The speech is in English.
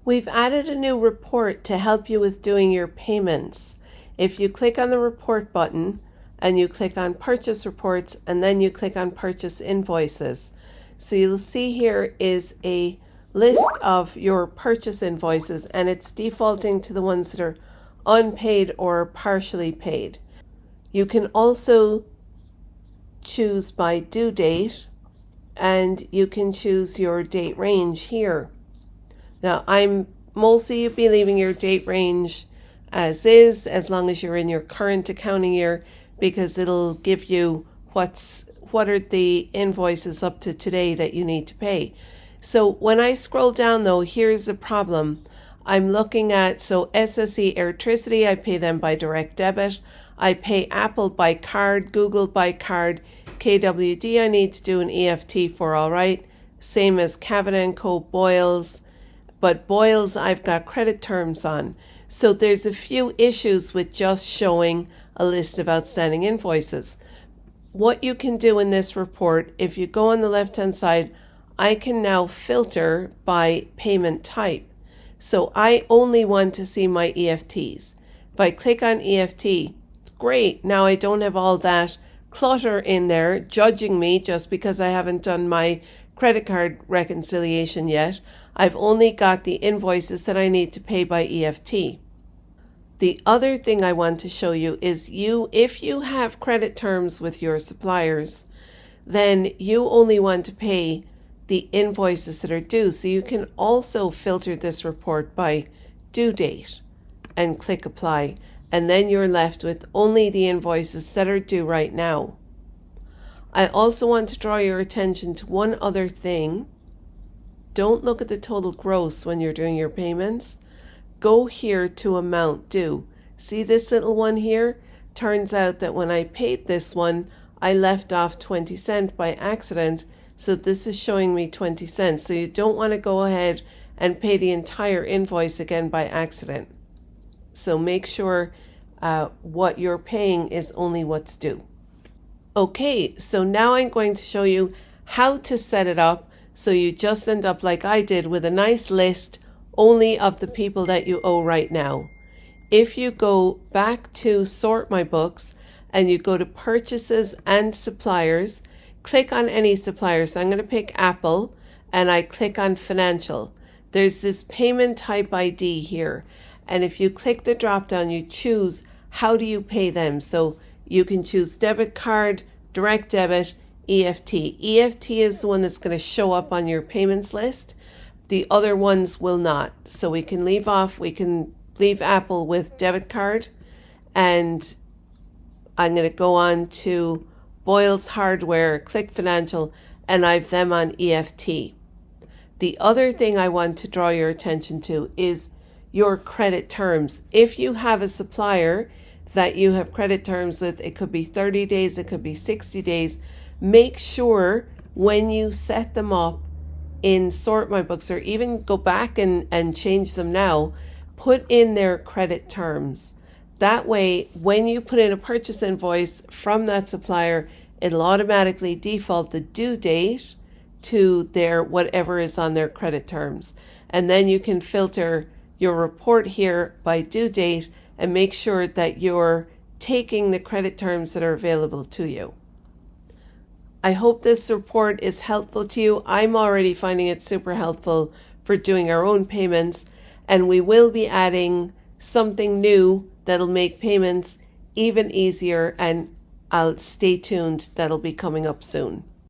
We've added a new report to help you with doing your payments. If you click on the report button and you click on purchase reports and then you click on purchase invoices. So you'll see here is a list of your purchase invoices and it's defaulting to the ones that are unpaid or partially paid. You can also choose by due date and you can choose your date range here. Now, I'm mostly you'd be leaving your date range as is, as long as you're in your current accounting year, because it'll give you what are the invoices up to today that you need to pay. So when I scroll down though, here's the problem. I'm looking at, so SSE Electricity, I pay them by direct debit. I pay Apple by card, Google by card, KWD I need to do an EFT for, all right. Same as Cavan & Co, Boyles. But Boyles, I've got credit terms on. So there's a few issues with just showing a list of outstanding invoices. What you can do in this report, if you go on the left-hand side, I can now filter by payment type. So I only want to see my EFTs. If I click on EFT, great, now I don't have all that clutter in there judging me just because I haven't done my credit card reconciliation yet. I've only got the invoices that I need to pay by EFT. The other thing I want to show you is if you have credit terms with your suppliers, then you only want to pay the invoices that are due. So you can also filter this report by due date and click apply. And then you're left with only the invoices that are due right now. I also want to draw your attention to one other thing. Don't look at the total gross when you're doing your payments. Go here to amount due. See this little one here? Turns out that when I paid this one, I left off 20 cents by accident. So this is showing me 20 cents. So you don't want to go ahead and pay the entire invoice again by accident. So make sure what you're paying is only what's due. Okay, so now I'm going to show you how to set it up so you just end up like I did with a nice list only of the people that you owe right now. If you go back to SortMyBooks and you go to purchases and suppliers, click on any supplier. So I'm going to pick Apple and I click on financial. There's this payment type ID here. And if you click the drop down, you choose how do you pay them. So you can choose debit card, direct debit, EFT. EFT is the one that's going to show up on your payments list. The other ones will not. So we can leave Apple with debit card. And I'm going to go on to Boyles Hardware, click financial, and I've them on EFT. The other thing I want to draw your attention to is your credit terms. If you have a supplier that you have credit terms with, it could be 30 days, it could be 60 days. Make sure when you set them up in SortMyBooks, or even go back and change them now, put in their credit terms. That way, when you put in a purchase invoice from that supplier, it'll automatically default the due date to their whatever is on their credit terms. And then you can filter your report here by due date and make sure that you're taking the credit terms that are available to you. I hope this report is helpful to you. I'm already finding it super helpful for doing our own payments, and we will be adding something new that'll make payments even easier, and I'll stay tuned. That'll be coming up soon.